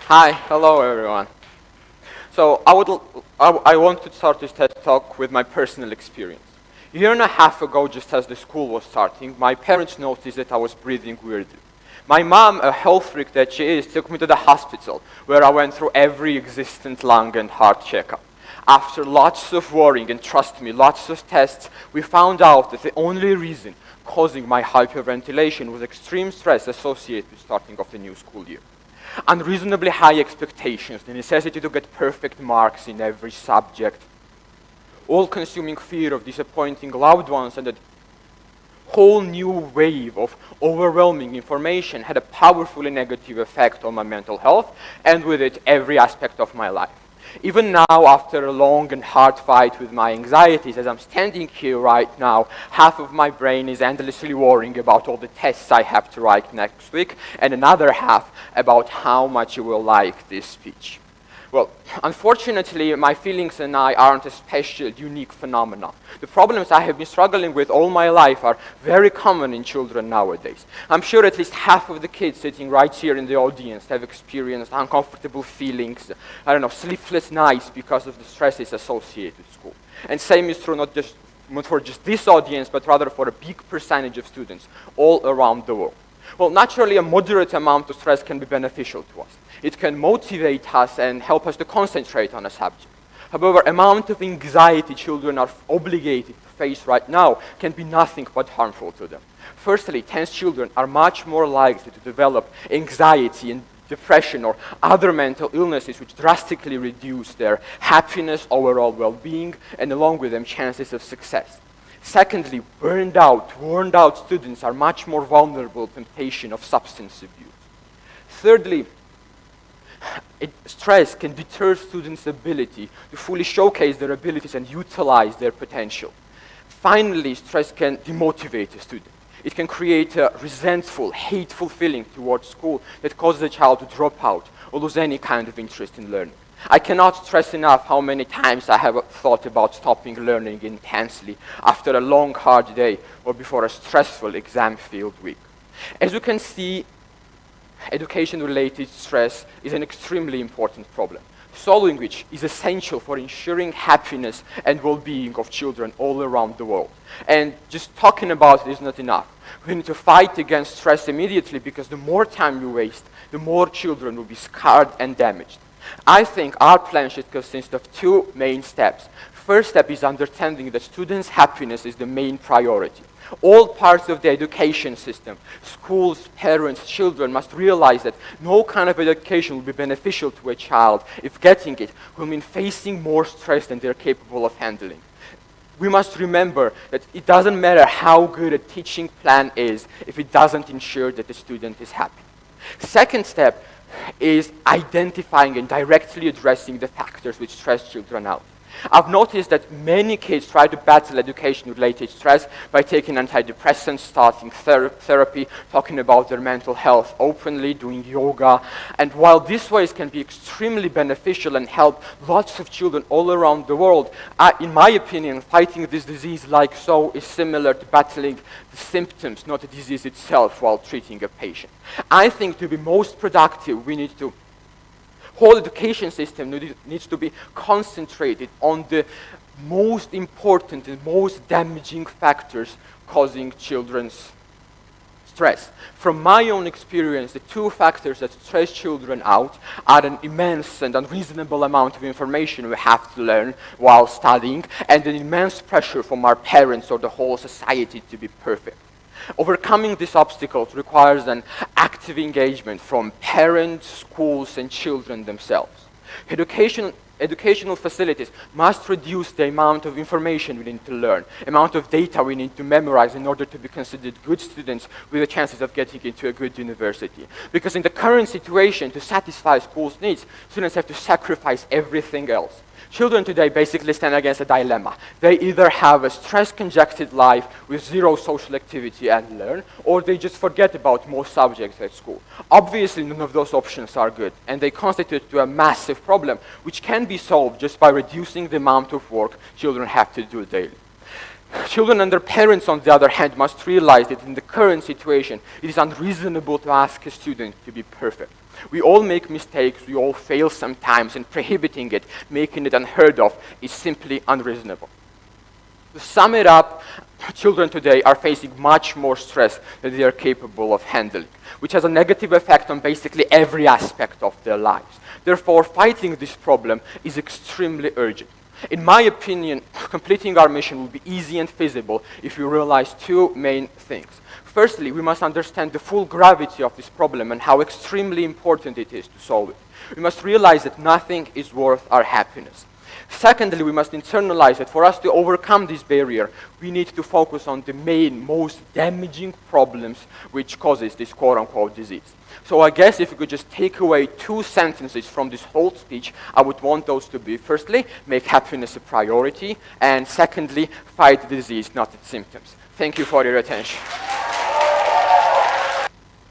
Hi, hello everyone. So I want to start this TED Talk with my personal experience. A year and a half ago, just as the school was starting, my parents noticed that I was breathing weirdly. My mom, a health freak that she is, took me to the hospital, where I went through every existent lung and heart checkup. After lots of worrying, and trust me, lots of tests, we found out that the only reason causing my hyperventilation was extreme stress associated with starting off the new school year. Unreasonably high expectations, the necessity to get perfect marks in every subject, all-consuming fear of disappointing loved ones, and a whole new wave of overwhelming information had a powerfully negative effect on my mental health, and with it, every aspect of my life. Even now, after a long and hard fight with my anxieties, as I'm standing here right now, half of my brain is endlessly worrying about all the tests I have to write next week, and another half about how much you will like this speech. Well, unfortunately, my feelings and I aren't a special, unique phenomenon. The problems I have been struggling with all my life are very common in children nowadays. I'm sure at least half of the kids sitting right here in the audience have experienced uncomfortable feelings, sleepless nights because of the stresses associated with school. And same is true not for just this audience, but rather for a big percentage of students all around the world. Well, naturally, a moderate amount of stress can be beneficial to us. It can motivate us and help us to concentrate on a subject. However, amount of anxiety children are obligated to face right now can be nothing but harmful to them. Firstly, tense children are much more likely to develop anxiety and depression or other mental illnesses which drastically reduce their happiness, overall well-being, and along with them chances of success. Secondly, burned out, worn out students are much more vulnerable to temptation of substance abuse. Thirdly, stress can deter students' ability to fully showcase their abilities and utilize their potential. Finally, stress can demotivate a student. It can create a resentful, hateful feeling towards school that causes a child to drop out or lose any kind of interest in learning. I cannot stress enough how many times I have thought about stopping learning intensely after a long, hard day or before a stressful, exam-filled week. As you can see, education-related stress is an extremely important problem, solving which is essential for ensuring happiness and well-being of children all around the world. And just talking about it is not enough. We need to fight against stress immediately because the more time you waste, the more children will be scarred and damaged. I think our plan should consist of two main steps. First step is understanding that students' happiness is the main priority. All parts of the education system, schools, parents, children must realize that no kind of education will be beneficial to a child if getting it will mean facing more stress than they're capable of handling. We must remember that it doesn't matter how good a teaching plan is if it doesn't ensure that the student is happy. Second step is identifying and directly addressing the factors which stress children out. I've noticed that many kids try to battle education-related stress by taking antidepressants, starting therapy, talking about their mental health openly, doing yoga. And while these ways can be extremely beneficial and help lots of children all around the world, in my opinion, fighting this disease like so is similar to battling the symptoms, not the disease itself, while treating a patient. I think to be most productive, we need to whole education system needs to be concentrated on the most important and most damaging factors causing children's stress. From my own experience, the two factors that stress children out are an immense and unreasonable amount of information we have to learn while studying, and an immense pressure from our parents or the whole society to be perfect. Overcoming these obstacles requires an active engagement from parents, schools, and children themselves. Educational facilities must reduce the amount of information we need to learn, amount of data we need to memorize in order to be considered good students with the chances of getting into a good university. Because in the current situation, to satisfy schools' needs, students have to sacrifice everything else. Children today basically stand against a dilemma. They either have a stress-congested life with zero social activity and learn, or they just forget about most subjects at school. Obviously, none of those options are good, and they constitute a massive problem, which can be solved just by reducing the amount of work children have to do daily. Children and their parents, on the other hand, must realize that in the current situation, it is unreasonable to ask a student to be perfect. We all make mistakes, we all fail sometimes, and prohibiting it, making it unheard of, is simply unreasonable. To sum it up, children today are facing much more stress than they are capable of handling, which has a negative effect on basically every aspect of their lives. Therefore, fighting this problem is extremely urgent. In my opinion, completing our mission will be easy and feasible if we realize two main things. Firstly, we must understand the full gravity of this problem and how extremely important it is to solve it. We must realize that nothing is worth our happiness. Secondly, we must internalize that for us to overcome this barrier, we need to focus on the main, most damaging problems which causes this quote-unquote disease. So I guess if we could just take away two sentences from this whole speech, I would want those to be, firstly, make happiness a priority, and secondly, fight the disease, not its symptoms. Thank you for your attention.